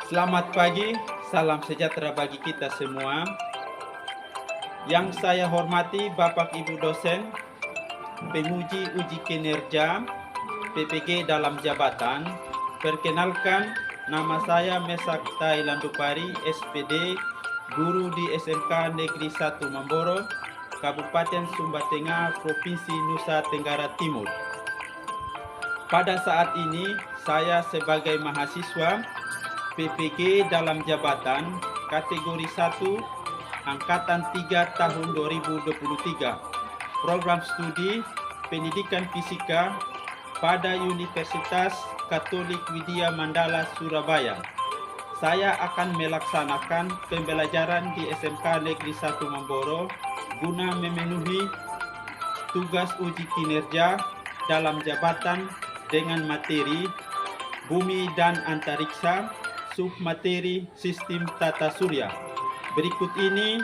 Selamat pagi, salam sejahtera bagi kita semua. Yang saya hormati Bapak Ibu dosen, penguji uji kinerja, PPG dalam jabatan. Perkenalkan, nama saya Mesak Thailandupari, SPD, guru di SMK Negeri 1 Mamboro, Kabupaten Sumba Tengah, Provinsi Nusa Tenggara Timur. Pada saat ini, saya sebagai mahasiswa PPG dalam jabatan kategori 1 angkatan 3 tahun 2023 program studi pendidikan fisika pada Universitas Katolik Widya Mandala Surabaya. Saya akan melaksanakan pembelajaran di SMK Negeri 1 Mamboro guna memenuhi tugas uji kinerja dalam jabatan dengan materi bumi dan antariksa, submateri sistem tata surya. Berikut ini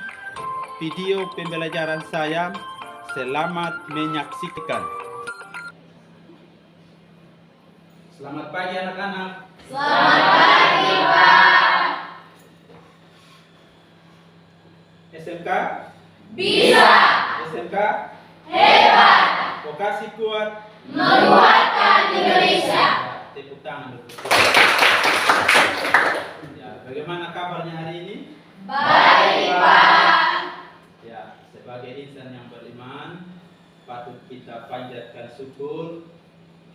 video pembelajaran saya. Selamat menyaksikan. Selamat pagi anak-anak. Selamat pagi, Pak. SMK? Bisa. SMK? Hebat. Vokasi kuat Menguatkan Indonesia. Tepuk tangan dulu. Ya, bagaimana kabarnya hari ini? Baik, Pak. Ya, sebagai insan yang beriman, patut kita panjatkan syukur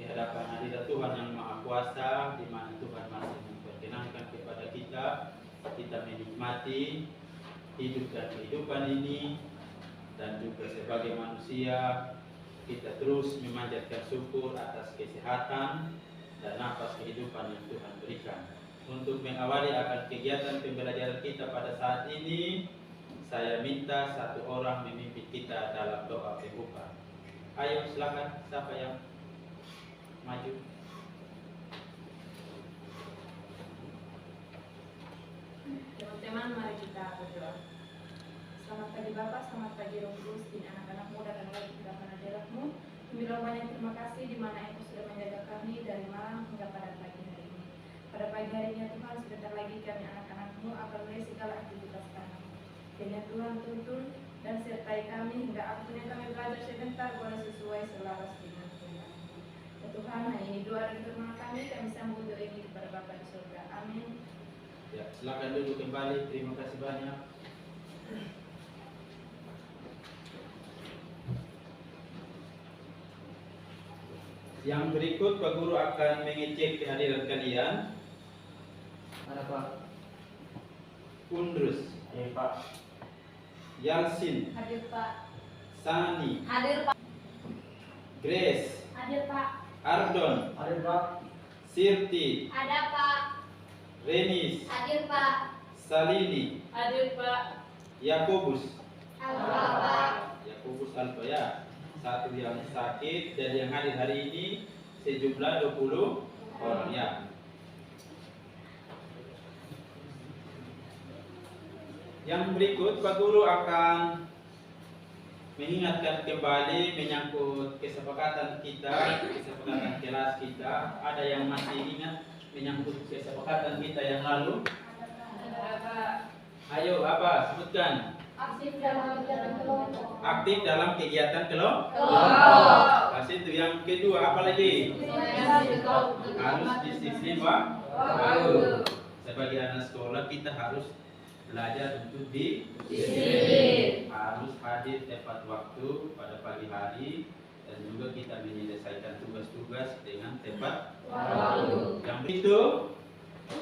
di hadapan hadirat Tuhan yang Maha Kuasa, di mana Tuhan masih memperkenankan kepada kita menikmati hidup dan kehidupan ini, dan juga sebagai manusia kita terus memanjatkan syukur atas kesehatan dan nafas kehidupan yang Tuhan berikan. Untuk mengawali akan kegiatan pembelajaran kita pada saat ini, saya minta satu orang memimpin kita dalam doa pembuka. Ayo silakan, siapa yang maju? Teman-teman, mari kita berdoa. Selamat pagi Bapak, selamat pagi Roh Kudus, dan anak-anak muda dan lagi kita hadiratmu. Kami banyak terima kasih di mana Engkau sudah menjaga kami dari malam hingga pada pagi hari ini. Pada pagi hari ini Tuhan, sebentar lagi kami anak-anak-Mu akan mulai segala aktivitas kami. Kiranya Tuhan tuntun dan sertai kami hingga waktunya kami belajar sebentar boleh sesuai selaras dengan firman. Ya Tuhan, hanya ini doa dan firman kami sambut doa ini kepada Bapa di surga. Amin. Ya, silakan duduk kembali. Terima kasih banyak. Yang berikut Pak Guru akan mengecek kehadiran kalian. Ada Pak. Undrus, Hadir Pak. Yalsin, Hadir Pak. Sani, Hadir, Pak. Grace, Hadir Pak. Ardon, Hadir Pak. Sirti, Ada, Pak. Renis, Hadir, Pak. Salini, Hadir Pak. Yakobus. Alfa, Pak. Yakobus Alfa ya. Satu yang sakit dan yang hadir hari ini sejumlah 20 orang ya. Yang berikut Pak Guru akan mengingatkan kembali menyangkut kesepakatan kita, kesepakatan kelas kita. Ada yang masih ingat menyangkut kesepakatan kita yang lalu? Ayo apa? Sebutkan. Aktif dalam kegiatan kelompok. Aktif dalam kegiatan kelompok. Itu yang kedua, apa lagi? Harus disiplin waktu. Sebagai anak sekolah kita harus belajar untuk disiplin. Harus hadir tepat waktu pada pagi hari, dan juga kita menyelesaikan tugas-tugas dengan tepat waktu. Yang itu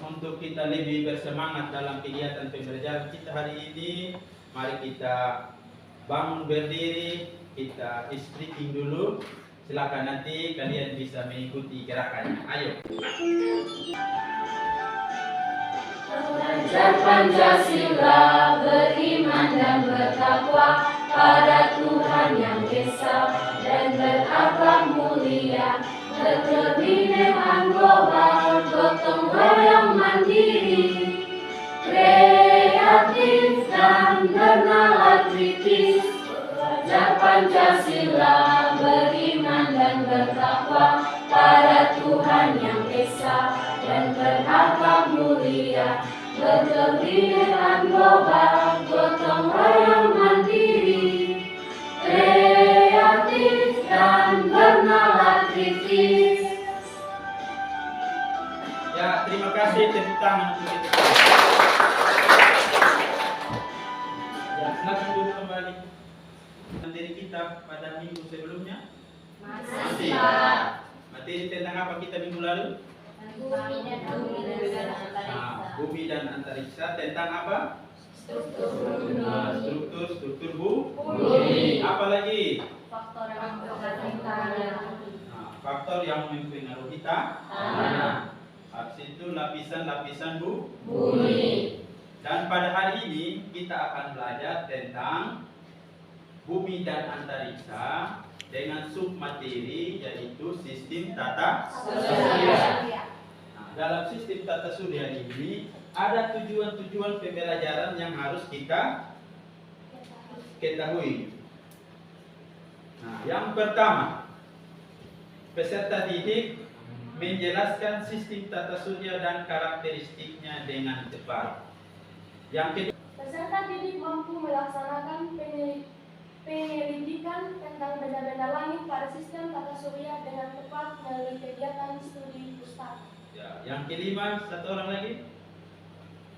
untuk kita lebih bersemangat dalam kegiatan pembelajaran kita hari ini, mari kita bangun berdiri, kita stretching dulu. Silakan, nanti kalian bisa mengikuti gerakannya. Ayo. Belajar Pancasila, beriman dan bertakwa pada Tuhan yang Esa dan berakhlak mulia, berkebinekaan global, gotong royong mandiri, kreatif dan bernalar kritis. Belajar Pancasila, beriman dan bertakwa pada Tuhan yang Esa dan berakhlak mulia. mulia, berkebinekaan global, gotong royong mandiri, kreatif dan bernalar kritis. Ya, terima kasih, tepuk tangan untuk kita. Ya, silakan dulu kembali materi kita pada minggu sebelumnya. Masih, Pak. Materi tentang apa kita minggu lalu? Bumi dan antariksa. Tentang apa? Struktur bumi. Apa lagi? Faktor yang mempengaruhi tanah. Habis itu lapisan-lapisan bumi. Dan pada hari ini kita akan belajar tentang bumi dan antariksa dengan submateri yaitu sistem tata surya. Nah, dalam sistem tata surya ini ada tujuan-tujuan pembelajaran yang harus kita ketahui. Nah, yang pertama, peserta didik menjelaskan sistem tata surya dan karakteristiknya dengan tepat. Yang kedua, Peserta didik mampu melaksanakan penyelidikan tentang benda-benda langit pada sistem tata surya dengan tepat melalui kegiatan studi pustaka. ya, yang kelima, satu orang lagi.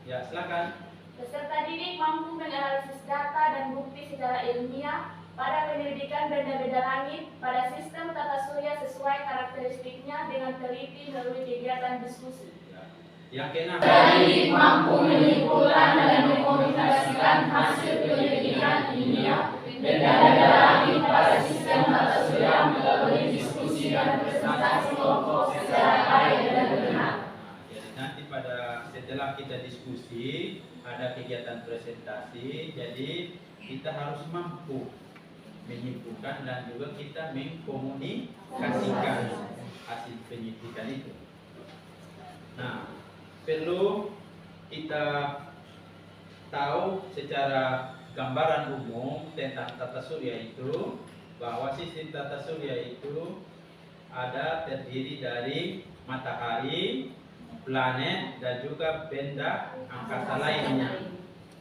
Ya, silakan. Peserta didik mampu menganalisis data dan bukti secara ilmiah pada penyelidikan benda-benda langit pada sistem tata surya sesuai karakteristiknya dengan teliti melalui kegiatan diskusi. Ya. Yang keenam, Didik mampu menyimpulkan dan mengkomunikasikan hasil penyelidikan ilmiah benda-benda langit pada sistem tata surya melalui diskusi dan presentasi kelompok secara baik dan benar. jadi nanti setelah kita diskusi ada kegiatan presentasi, jadi kita harus mampu menyimpulkan dan juga kita mengkomunikasikan hasil penyelidikan itu. Nah, perlu kita tahu secara gambaran umum tentang tata surya itu, bahwa sistem tata surya itu terdiri dari matahari, planet, dan juga benda angkasa lainnya.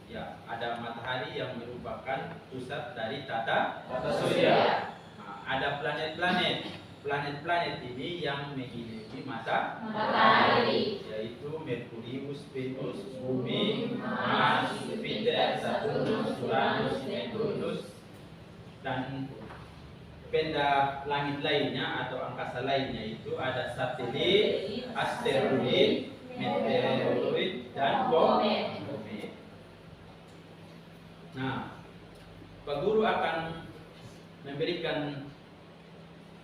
Ya, ada matahari yang merupakan pusat dari tata surya. Nah, ada planet-planet. Planet-planet ini yang mengelilingi matahari, yaitu Merkurius, Venus, Bumi, Mars, Jupiter, Saturnus, Uranus, Neptunus, dan benda langit lainnya atau angkasa lainnya itu ada satelit, asteroid, meteoroid, dan komet. Nah, Pak Guru akan memberikan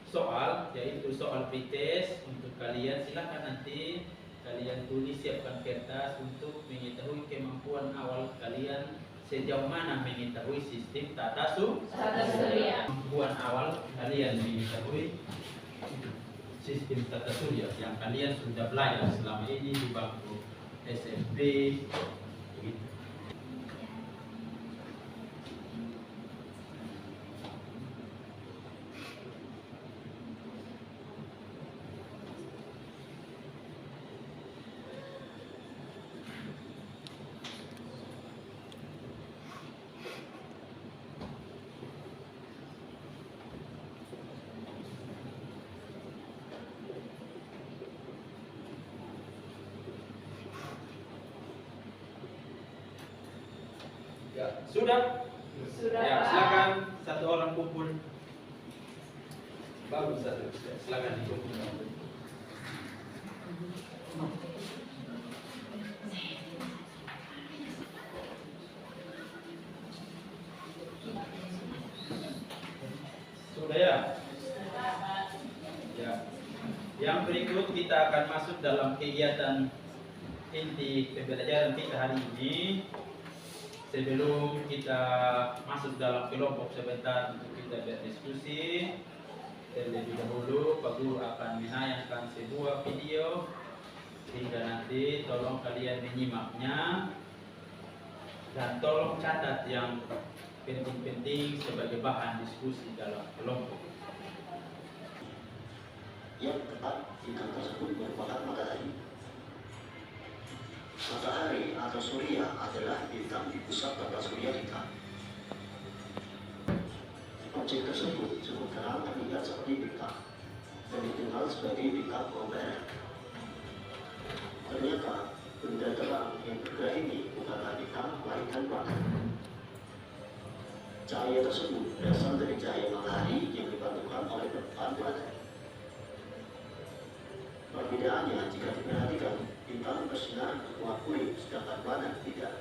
soal, yaitu soal pretest untuk kalian. Silakan nanti kalian tulis, siapkan kertas untuk mengetahui kemampuan awal kalian sejauh mana mengetahui sistem tata surya. Kemampuan awal kalian mengetahui sistem tata surya yang kalian sudah belajar selama ini di bangku SMP. Begitu. Ya, sudah? Sudah, Ya, Pak. silakan satu orang kumpul. Bagus satu. Ya, silakan dikumpul. Sudah ya? Ya. Yang berikut kita akan masuk dalam kegiatan inti pembelajaran kita hari ini. Sebelum kita masuk dalam kelompok sebentar untuk kita berdiskusi, terlebih dahulu Pak Guru akan menayangkan sebuah video, sehingga nanti tolong kalian menyimaknya dan tolong catat yang penting-penting sebagai bahan diskusi dalam kelompok. Yang tepat ikan tersebut merupakan matahari. Matahari atau surya adalah bintang di pusat tata surya kita. Objek tersebut cukup terang terlihat seperti bintang dan dikenal sebagai bintang Comet. Ternyata benda terang yang bergerak ini bukanlah bintang melainkan planet. Cahaya tersebut berasal dari cahaya matahari yang dipantulkan oleh permukaan planet. Perbedaannya jika diperhatikan, bintang bersinar berwarna kuning sedangkan planet tidak.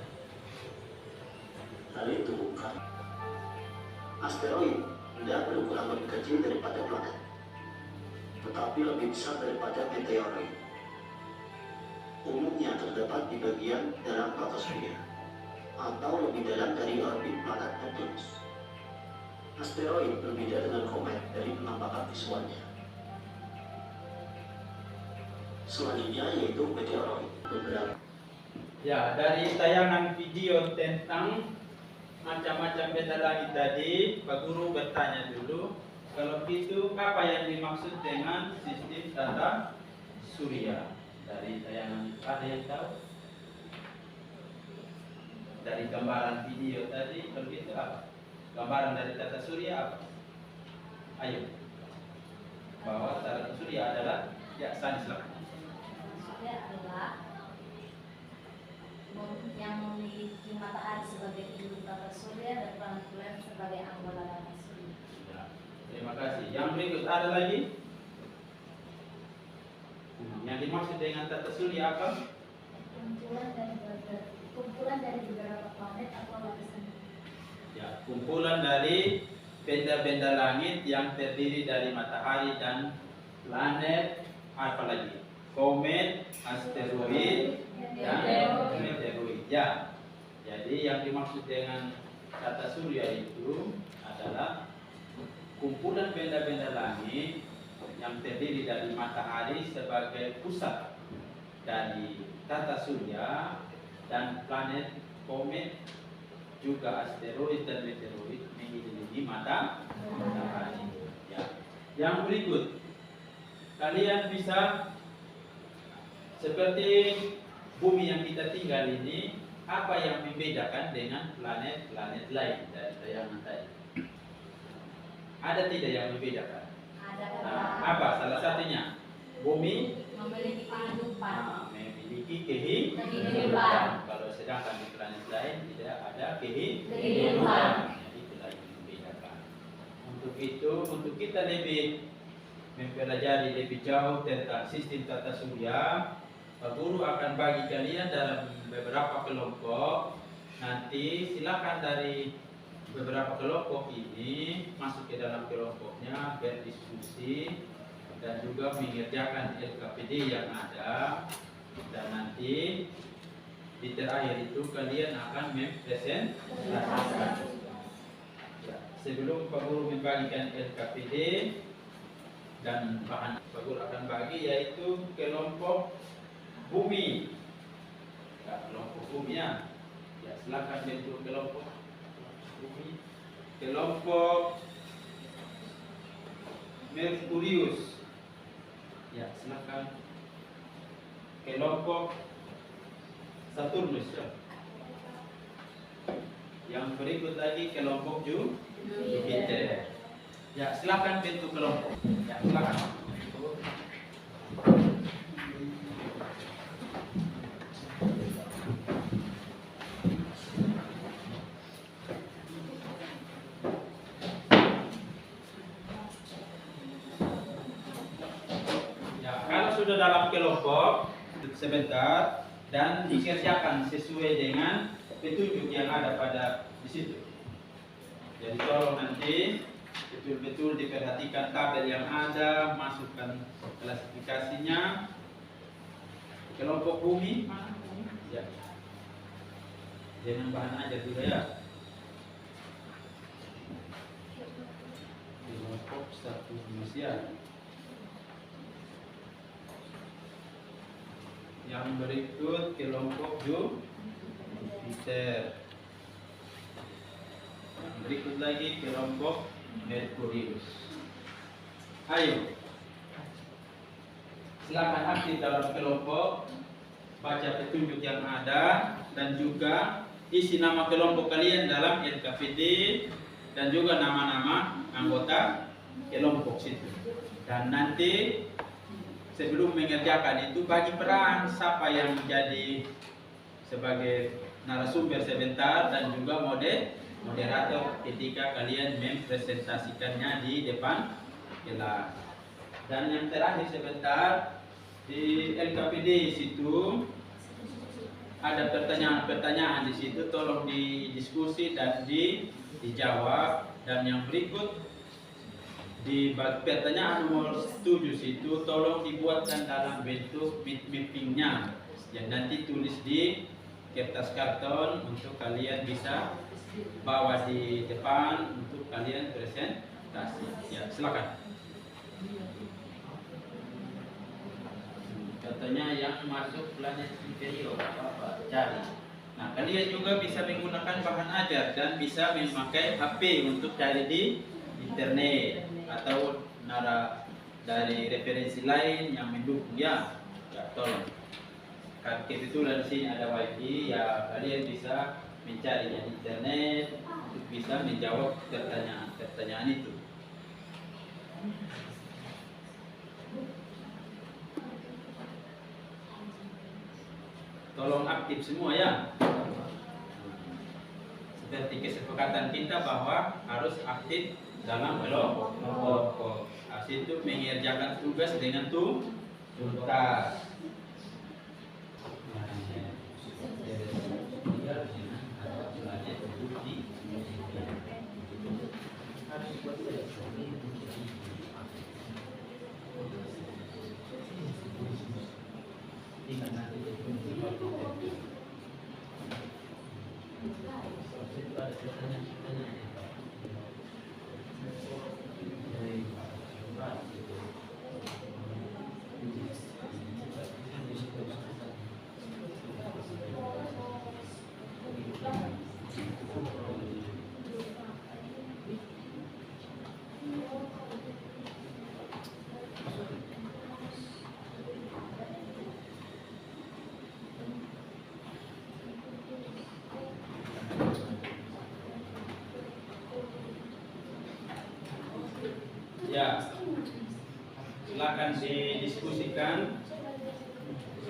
Hal itu karena asteroid tidak berukuran lebih kecil daripada planet, tetapi lebih besar daripada meteoroid. Umumnya terdapat di bagian dalam tata surya atau lebih dalam dari orbit planet Neptunus. Asteroid berbeda dengan komet dari penampakan visualnya. Selanjutnya yaitu meteoroid. Beberapa Ya, dari tayangan video tentang macam-macam benda langit tadi, Pak Guru bertanya dulu, kalau gitu apa yang dimaksud dengan sistem tata surya? Dari tayangan ada yang tahu? Dari gambaran video tadi, kalau gitu apa? Gambaran dari tata surya apa? Ayo. Bahwa tata surya adalah ya sains lah. Surya adalah yang memiliki matahari sebagai induk tata surya dan planet-planet sebagai anggota tata surya. Ya, terima kasih. Yang berikut ada lagi? Yang dimaksud dengan tata surya apa? Kumpulan dari beberapa planet atau lapisan. Ya, kumpulan dari benda-benda langit yang terdiri dari matahari dan planet, apa lagi? Komet, asteroid, dan meteoroid. Ya, jadi yang dimaksud dengan tata surya itu adalah kumpulan benda-benda langit yang terdiri dari matahari sebagai pusat dari tata surya dan planet, komet, juga asteroid dan meteoroid mengelilingi matahari. Ya. Yang berikut, kalian bisa seperti bumi yang kita tinggal ini, apa yang membedakan dengan planet-planet lain dari tayangan tadi? Ada tidak yang membedakan? Ada Apa salah satunya? Bumi memiliki kehidupan. memiliki Kehidupan. Kalau sedangkan di planet lain tidak ada Kehidupan. Itulah yang membedakan. Untuk itu, untuk kita lebih mempelajari lebih jauh tentang sistem tata surya, Pak Guru akan bagi kalian dalam beberapa kelompok. Nanti silakan dari beberapa kelompok ini masuk ke dalam kelompoknya, berdiskusi dan juga mengerjakan LKPD yang ada, dan nanti di terakhir itu kalian akan mempresentasikan. Ya, sebelum Pak Guru membagikan LKPD dan bahan, Pak Guru akan bagi yaitu kelompok bumi. Ya, kelompok bumi ya. Ya, silakan bentuk kelompok bumi. Kelompok Merkurius. Ya, silakan. Kelompok Saturnus. Ya. Yang berikut lagi kelompok Jupiter. Ya, silakan bentuk kelompok. Ya, silakan. Sudah dalam kelompok sebentar dan dikerjakan sesuai dengan petunjuk yang ada pada di situ. Jadi tolong nanti betul-betul diperhatikan tabel yang ada, masukkan klasifikasinya. Kelompok bumi mana bumi? Ya. Dengan bahan aja juga ya. Kelompok Saturnus ya. Yang berikut kelompok Jupiter. Yang berikut lagi kelompok Merkurius. Ayo, silakan aktif dalam kelompok baca petunjuk yang ada, dan juga isi nama kelompok kalian dalam LKPD dan juga nama-nama anggota kelompok situ. Dan nanti sebelum mengerjakan itu bagi peran siapa yang menjadi sebagai narasumber sebentar dan juga moderator ketika kalian mempresentasikannya di depan kelas. Dan yang terakhir sebentar, di LKPD situ ada pertanyaan-pertanyaan di situ, tolong didiskusi dan dijawab. Dan yang berikut di pertanyaan nomor 7 situ tolong dibuatkan dalam bentuk mappingnya yang nanti tulis di kertas karton untuk kalian bisa bawa di depan untuk kalian presentasi. Ya, silakan. Contohnya yang masuk planet inferior apa cari. Nah, kalian juga bisa menggunakan bahan ajar dan bisa memakai HP untuk cari di internet atau dari referensi lain yang mendukung ya. Ya, tolong. Kebetulan di sini ada wifi ya, kalian bisa mencari di internet untuk bisa menjawab pertanyaan itu. Tolong aktif semua ya. Seperti kesepakatan kita bahwa harus aktif dalam kelompok. Itu mengerjakan tugas dengan tuntas. Ya, silakan didiskusikan.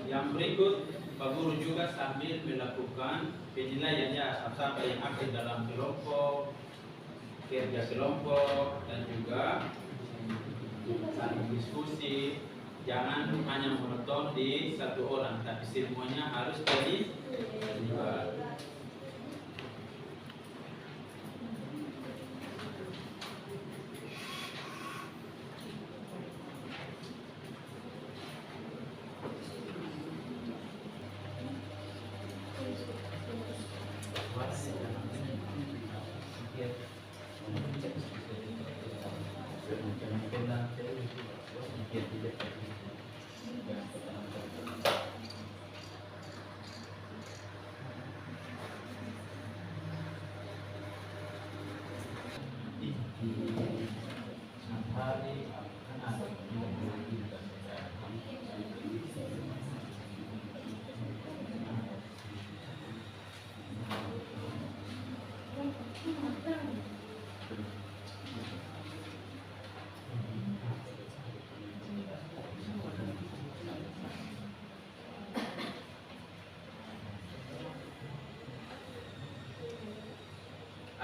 Yang berikut, Pak Guru juga sambil melakukan penilaiannya siapa yang aktif dalam kelompok, kerja kelompok, dan juga saling diskusi. Jangan hanya monoton di satu orang, tapi semuanya harus terlibat.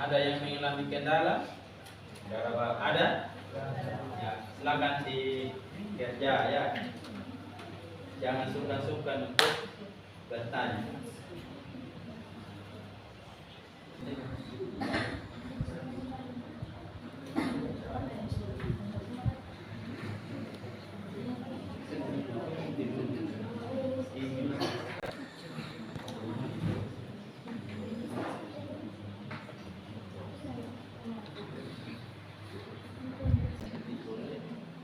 Ada yang mengalami kendala? Ada? Ya, silakan dikerja ya. Jangan sungkan-sungkan untuk bertanya.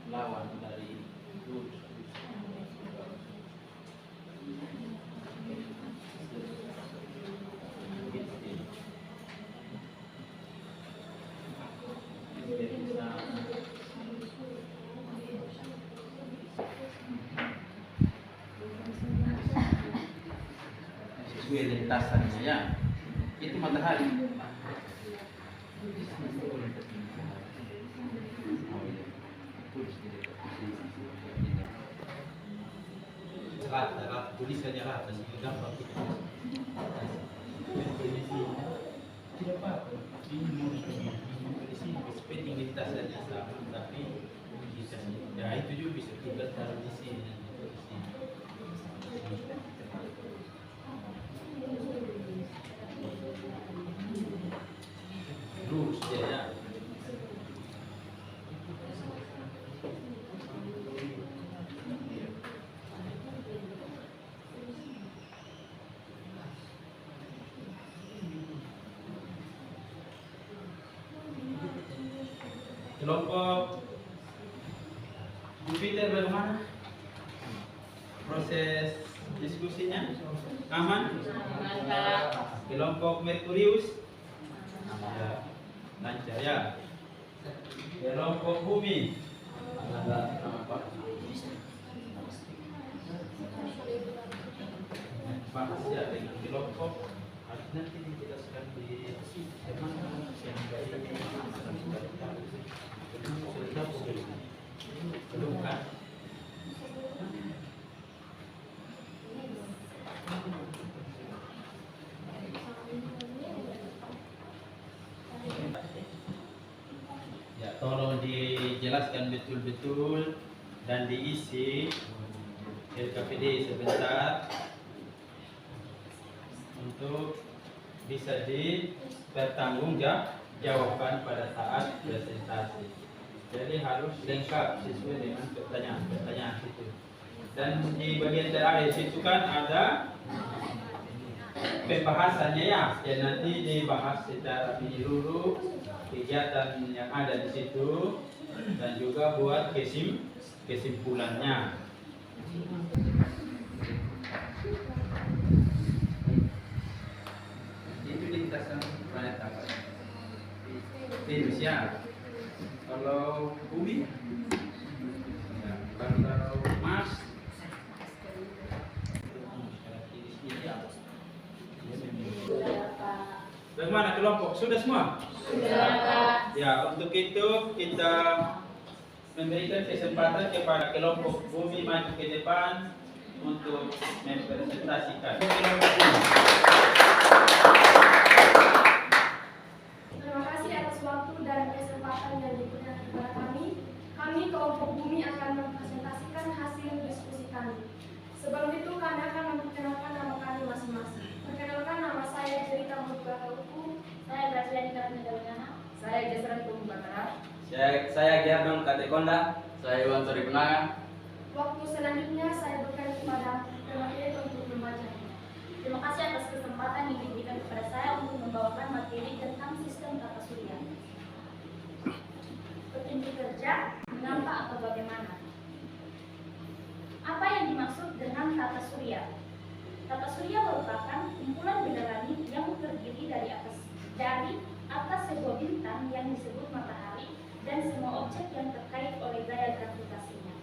Lawan dari sesuai lintasannya ya. Itu matahari. Rata, tulisannya rata, sehingga gampang kita. Tidak apa-apa. Ini mau di sini, seperti lintasannya sama, tapi bisa. Ya itu juga bisa kita taruh di sini. Lurus dia ya. Kelompok Jupiter bagaimana? Proses diskusinya aman? Kelompok Merkurius ya, lancar ya. Kelompok Bumi bahas ya dengan kelompok nanti dijelaskan di mana yang baik belum kan? Ya, tolong dijelaskan betul-betul dan diisi LKPD sebentar untuk bisa dipertanggungjawabkan pada saat presentasi. Jadi harus lengkap sesuai dengan pertanyaan itu. Dan di bagian terakhir itu kan ada pembahasannya ya. Dan nanti dibahas secara menyeluruh kegiatan yang ada di situ dan juga buat kesimpulannya. Itu lintasan planet apa? Venus ya. Kalau bumi, ya, kalau Mars, bagaimana kelompok? Sudah semua? Sudah. Ya, untuk itu kita memberikan kesempatan kepada kelompok bumi maju ke depan untuk mempresentasikan kelompok bumi. Terima kasih atas waktu dan kesempatan yang diberikan kepada kami. Kami kelompok bumi akan mempresentasikan hasil diskusi kami. Sebelum itu kami akan memperkenalkan nama kami masing-masing. Perkenalkan, nama saya Jerita Mubaka Uku. Saya Graciani Karanegana. Saya Jasran Pembatara. Saya Giardon Katekonda. Saya Iwan Sori Penanga. Waktu selanjutnya saya berikan kepada pemateri untuk membacanya. Terima kasih atas kesempatan yang diberikan kepada saya untuk membawakan materi tentang sistem tata surya. Petunjuk kerja, mengapa atau bagaimana? Apa yang dimaksud dengan tata surya? Tata surya merupakan kumpulan benda langit yang terdiri dari atas sebuah bintang yang disebut matahari dan semua objek yang terkait oleh gaya gravitasinya.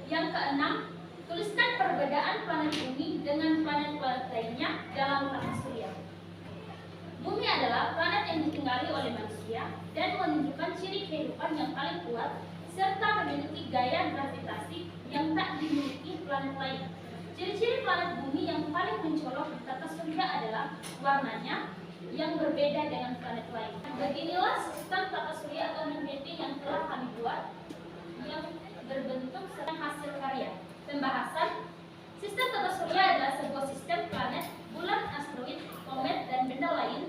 Yang keenam, tuliskan perbedaan planet bumi dengan planet-planet lainnya dalam tata surya. Bumi adalah planet yang ditinggali oleh manusia dan menunjukkan ciri kehidupan yang paling kuat serta memiliki gaya gravitasi yang tak dimiliki planet lain. Ciri-ciri planet bumi yang paling mencolok di tata surya adalah warnanya yang berbeda dengan planet lain. Beginilah sistem tata surya atau menjadi yang telah kami buat yang berbentuk serta hasil karya. Pembahasan, sistem tata surya adalah sebuah sistem planet, bulan, asteroid, komet, dan benda langit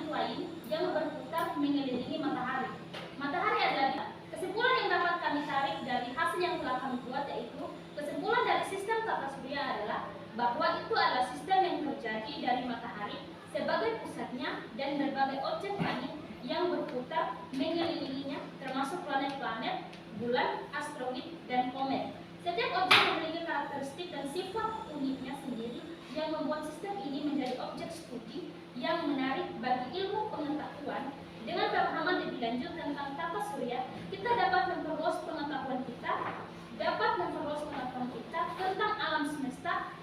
lain yang berputar mengelilingi matahari. Matahari adalah kesimpulan yang dapat kami tarik dari hasil yang telah kami buat, yaitu kesimpulan dari sistem tata surya adalah bahwa itu adalah sistem yang terjadi dari matahari sebagai pusatnya dan berbagai objek langit yang berputar mengelilinginya, termasuk planet-planet, bulan, asteroid, dan komet. Setiap objek memiliki karakteristik dan sifat uniknya sendiri yang membuat sistem ini menjadi objek studi yang menarik bagi ilmu pengetahuan. Dengan pemahaman lebih lanjut tentang tata surya, kita dapat memperluas pengetahuan kita tentang alam semesta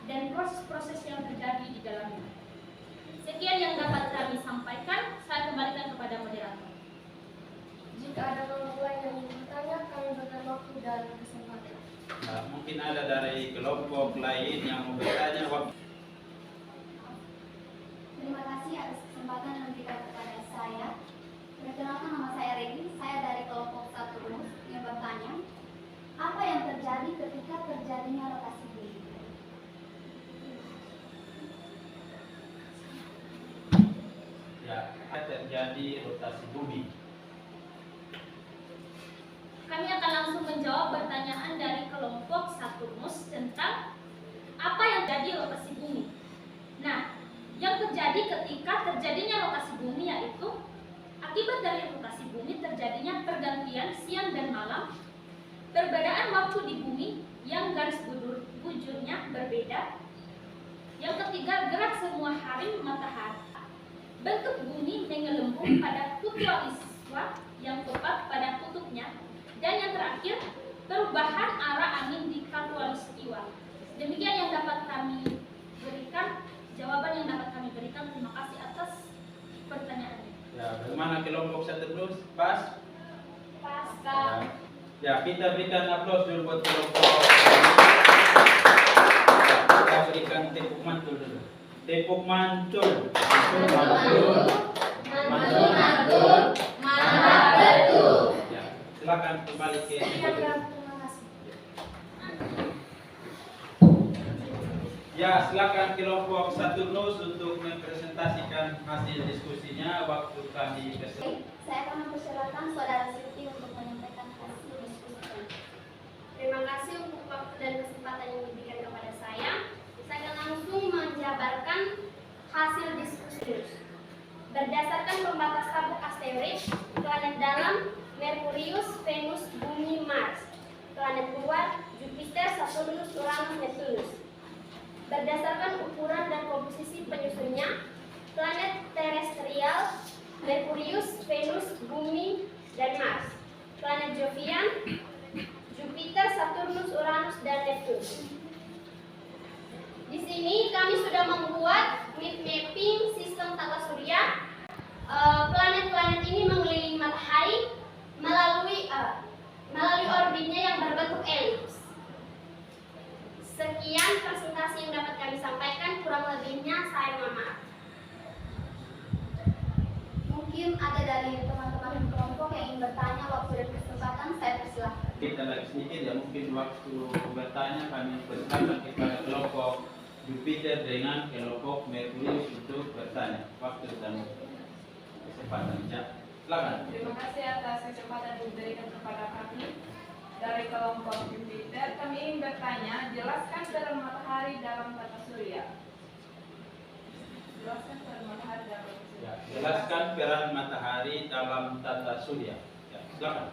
dalam kesempatan. Nah, mungkin ada dari kelompok lain yang mau bertanya. Terima kasih atas kesempatan yang diberikan kepada saya. Perkenalkan, nama saya Regi, saya dari kelompok 1 rumus yang bertanya, apa yang terjadi ketika terjadinya rotasi bumi? Ya, terjadi rotasi bumi. Kami akan langsung menjawab pertanyaan dari kelompok 1 rumus tentang apa yang terjadi rotasi bumi. Nah, yang terjadi ketika terjadinya rotasi bumi yaitu akibat dari rotasi bumi terjadinya pergantian siang dan malam, perbedaan waktu di bumi yang garis bujurnya berbeda. Yang ketiga, gerak semua hari matahari. Bentuk bumi menggelembung pada khatulistiwa yang tepat pada kutubnya. Dan yang terakhir, perubahan arah angin di khatulistiwa. Demikian yang dapat kami berikan, jawaban yang dapat kami berikan. Terima kasih atas pertanyaannya. Ya, bagaimana kelompok 1 terus? Pas? Pasca. Ya, kita berikan aplaus dulu buat kelompok. Kita berikan tepuk mantul dulu. Tepuk mantul. Mantap betul. Ya, silakan kembali ke. Terima kasih. Ya, silakan kelompok 1 terus untuk mempresentasikan hasil diskusinya. Waktu kami Baik, saya akan mempersilahkan Saudara Siti untuk menyampaikan hasil diskusi. Terima kasih untuk waktu dan kesempatan yang diberikan kepada saya. Saya akan langsung menjabarkan hasil diskusi. Berdasarkan pembatas tabuk asteroid, planet dalam Merkurius, Venus, Bumi, Mars. Planet luar Jupiter, Saturnus, Uranus, Neptunus. Berdasarkan ukuran dan komposisi penyusunnya, planet terestrial Merkurius, Venus, Bumi, dan Mars. Planet Jovian, Jupiter, Saturnus, Uranus, dan Neptunus. Di sini kami sudah membuat mapping sistem tata surya. Planet-planet ini mengelilingi matahari melalui orbitnya yang berbentuk elips. Sekian presentasi yang dapat kami sampaikan, kurang lebihnya saya mohon maaf. Mungkin ada dari teman-teman kelompok yang ingin bertanya, waktu dan kesempatan saya persilahkan. kita lagi sedikit ya, mungkin waktu bertanya kami persilakan kepada kelompok Jupiter dengan kelompok Merkurius untuk bertanya. Waktu dan kesempatan. Ya, silakan. Terima kasih atas kesempatan yang diberikan kepada kami. Dari kelompok Jupiter, kami ingin bertanya, jelaskan peran matahari dalam tata surya. Jelaskan peran matahari dalam tata surya. Ya, jelaskan peran matahari dalam tata surya. Ya, silakan.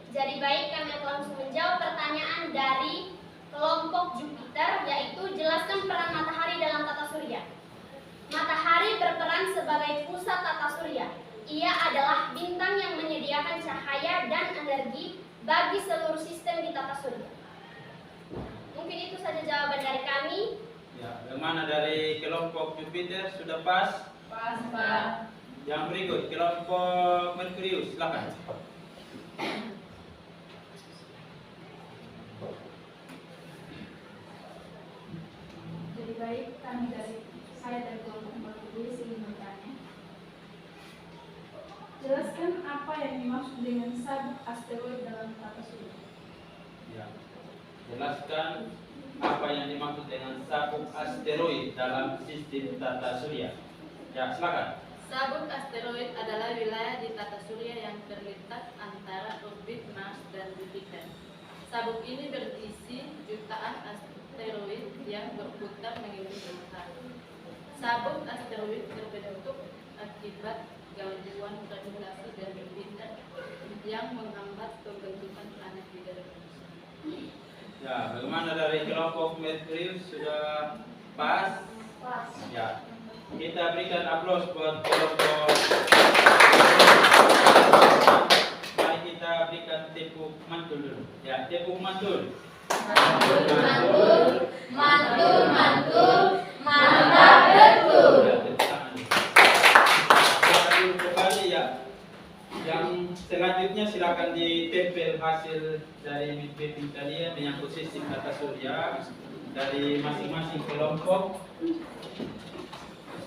Jadi baik, kami akan langsung menjawab pertanyaan dari kelompok Jupiter, yaitu jelaskan peran matahari dalam tata surya. Matahari berperan sebagai pusat tata surya. Ia adalah bintang yang menyediakan cahaya dan energi bagi seluruh sistem di tata surya. Mungkin itu saja jawaban dari kami. Ya, bagaimana dari kelompok Jupiter sudah pas? Pas, Pak. Yang berikut kelompok Merkurius, silakan. Jadi baik, saya dari kelompok Merkurius ingin bertanya. Jelaskan apa yang dimaksud dengan sabuk asteroid dalam tata surya. Ya. Jelaskan apa yang dimaksud dengan sabuk asteroid dalam sistem tata surya. Ya, silakan. Sabuk asteroid adalah wilayah di tata surya yang terletak antara orbit Mars dan Jupiter. Sabuk ini berisi jutaan asteroid yang berputar mengelilingi matahari. Sabuk asteroid terbentuk akibat gangguan gravitasi dari Jupiter yang menghambat pembentukan planet di dalam bumi. Ya, bagaimana dari kelompok Merkurius sudah pas? Pas. Ya, kita berikan aplaus buat kelompok. Mari kita berikan tepuk mantul dulu. Ya, tepuk mantul. Mantul, mantul, mantul, mantul, mantap betul. Ya, tepuk tangan. Kita dulu kembali ya. Yang selanjutnya silakan ditempel hasil dari mapping kalian menyangkut sistem tata surya dari masing-masing kelompok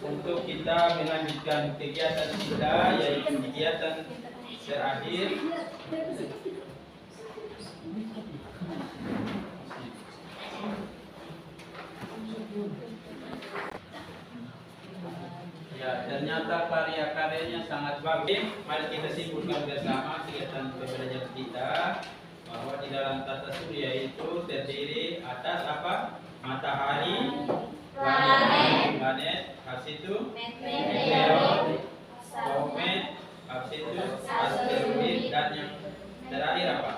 untuk kita melanjutkan kegiatan kita, yaitu kegiatan terakhir ya. Ternyata karya-karyanya sangat bagus. Mari kita simpulkan bersama kegiatan pembelajaran kita bahwa di dalam tata surya itu terdiri atas apa? Matahari, planet, habis itu meteor, komet, habis itu asteroid, dan yang terakhir apa?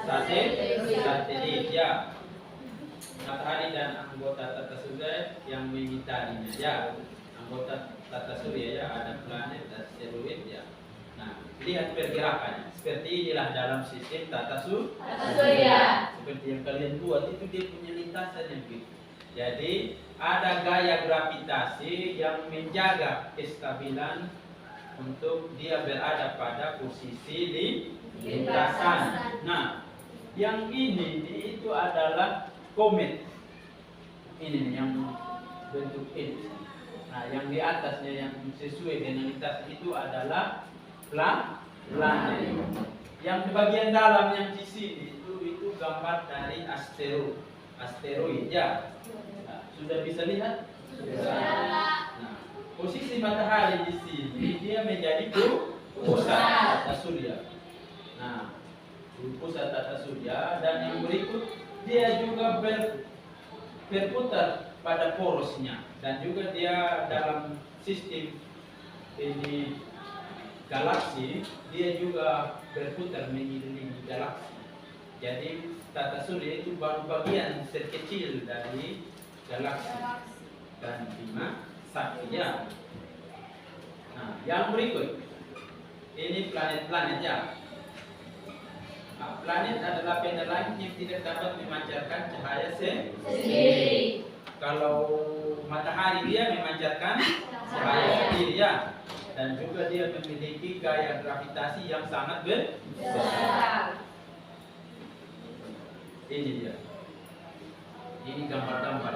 Satelit ya. Matahari dan anggota tata surya yang mengitarinya ya. Anggota tata surya ya, ada planet, asteroid ya. Nah, lihat pergerakannya. Seperti inilah dalam sistem tata surya. Seperti yang kalian buat itu, dia punya lintasan yang begitu. Jadi ada gaya gravitasi yang menjaga kestabilan untuk dia berada pada posisi di lintasan. Nah, yang ini itu adalah komet. Ini yang bentuk ini. Nah, yang di atasnya yang sesuai dengan lintasan itu adalah planet. Yang di bagian dalam yang di sini itu gambar dari asteroid ya. Nah, sudah bisa lihat? Nah, posisi matahari di sini dia menjadi pusat tata surya. Nah, pusat tata surya, dan yang berikut dia juga berputar pada porosnya, dan juga dia dalam sistem ini galaksi dia juga berputar mengelilingi galaksi. Jadi tata surya itu baru bagian terkecil dari galaksi dan bima sakti ya. Nah, yang berikut ini planet-planet ya. Nah, planet adalah benda langit yang tidak dapat memancarkan cahaya sendiri. Kalau matahari dia memancarkan cahaya sendiri ya, dan juga dia memiliki gaya gravitasi yang sangat besar. Ini dia. Ini gambar-gambar.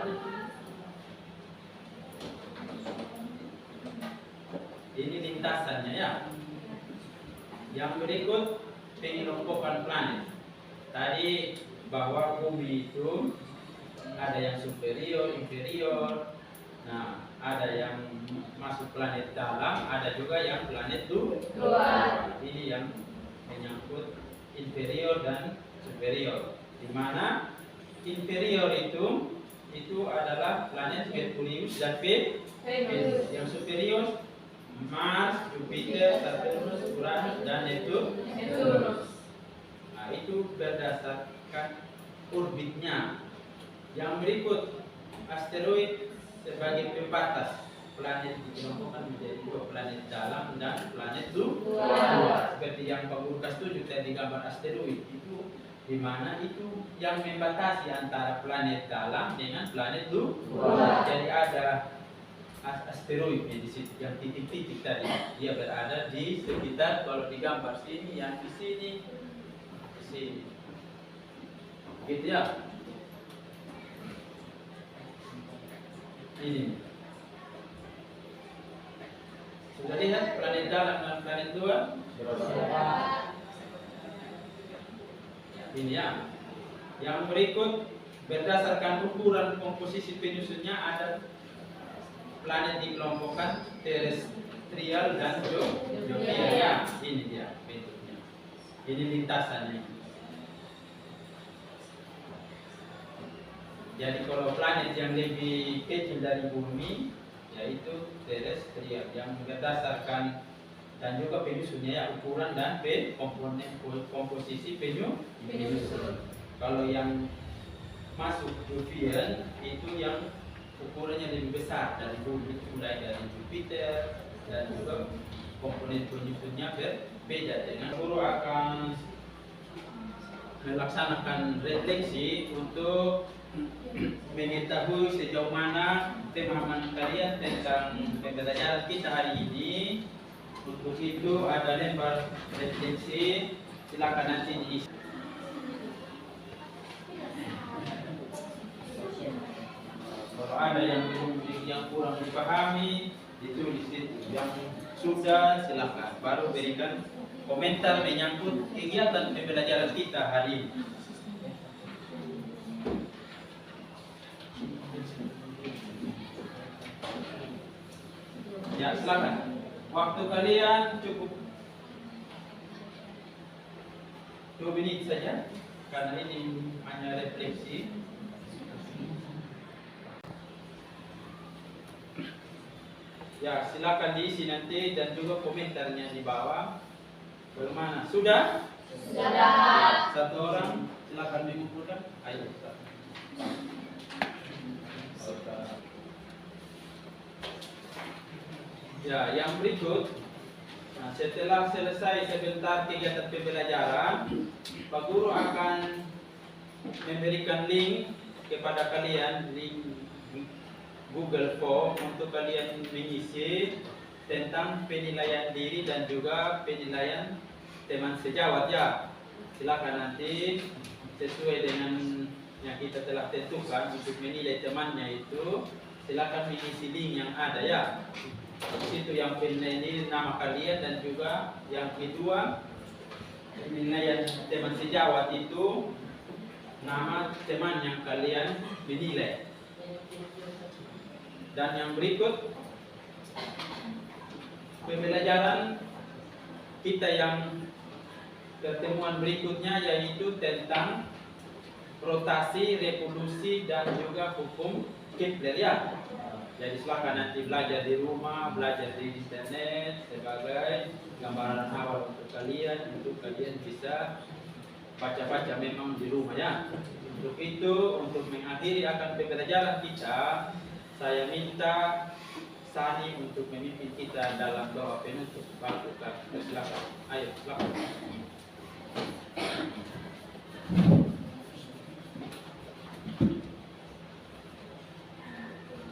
Ini lintasannya ya. Yang berikut pengelompokan planet. Tadi bahwa bumi itu ada yang superior, inferior. Nah, ada yang masuk planet dalam, ada juga yang planet luar. Ini yang menyangkut inferior dan superior. Di mana inferior itu adalah planet Merkurius dan Venus. Yang superior Mars, Jupiter, Saturnus, Uranus, dan Neptunus. Nah, itu berdasarkan orbitnya. Yang berikut asteroid sebagai pembatas. Planet dikelompokkan menjadi dua, planet dalam dan planet luar. Seperti yang Pak Guru kasih tunjuk tadi gambar asteroid itu, di mana itu yang membatasi antara planet dalam dengan planet luar. Jadi ada asteroidnya di situ, yang titik-titik tadi dia berada di sekitar, kalau digambar sini, yang di sini, gitu ya. Ini sudah lihat planet dalam dan planet luar? Ini ya. Yang berikut berdasarkan ukuran komposisi penyusunnya ada planet dikelompokkan terestrial dan zodiak ya. Ini dia bentuknya. Ini lintasannya. Jadi kalau planet yang lebih kecil dari bumi yaitu terestrial, yang berdasarkan dan juga penyusunnya ya, ukuran dan komponen komposisi penyusun. Kalau yang masuk Jovian itu yang ukurannya lebih besar dari bumi, mulai dari Jupiter, dan juga komponen penyusunnya berbeda. Dengan guru akan melaksanakan refleksi untuk mengetahui sejauh mana pemahaman kalian tentang pembelajaran kita hari ini, Untuk itu ada lembar referensi, silakan nanti diisi. Kalau ada yang kurang dipahami, ditulis itu. Yang sudah silakan. Baru berikan komentar menyangkut kegiatan pembelajaran kita hari ini. Ya, silakan. Waktu kalian cukup 2 menit saja, karena ini hanya refleksi. Ya, silakan diisi nanti dan juga komentarnya di bawah. Bagaimana? Sudah? Sudah. Satu orang, silakan mengumpulkan. Ayo, Ustaz. Ya, yang berikut, nah, setelah selesai sebentar kegiatan pembelajaran, Pak Guru akan memberikan link kepada kalian, link Google Form untuk kalian mengisi tentang penilaian diri dan juga penilaian teman sejawat ya. Silakan nanti sesuai dengan yang kita telah tentukan untuk menilai temannya itu, silakan mengisi link yang ada ya. Itu yang penilaian nama kalian dan juga yang kedua penilaian teman sejawat itu nama teman yang kalian menilai. Dan yang berikut pembelajaran kita yang pertemuan berikutnya yaitu tentang rotasi, revolusi dan juga hukum Kepler ya. Jadi silakan nanti belajar di rumah, belajar di internet sebagai gambaran awal untuk kalian bisa baca-baca memang di rumah ya. Untuk itu, untuk mengakhiri akan pembelajaran kita, saya minta Sani untuk memimpin kita dalam doa penutup. Silakan. Ayo, silakan.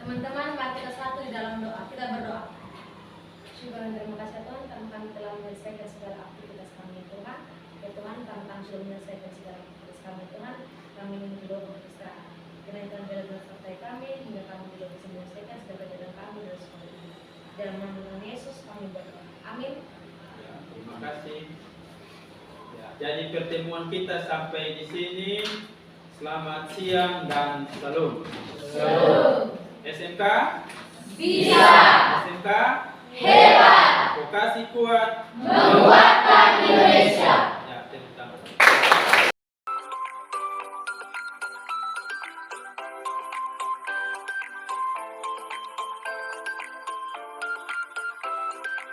Teman-teman, mari kita satu di dalam doa. Kita berdoa. Syukur dan terima kasih Tuhan karena kami telah menyelesaikan segala aktivitas kami Tuhan. Ya Tuhan, kami sudah menyelesaikan segala aktivitas kami Tuhan. Kami ingin berdoa untuk istirahat. Kiranya Tuhan jalan sertai kami hingga kami juga bisa menyelesaikan segala jalan kami dari sekolah ini. Dalam nama Tuhan Yesus kami berdoa. Amin. Ya, terima kasih. Ya, jadi pertemuan kita sampai di sini. Selamat siang dan salam. Salam. SMK Bisa. SMK Hebat. Vokasi kuat Menguatkan Indonesia.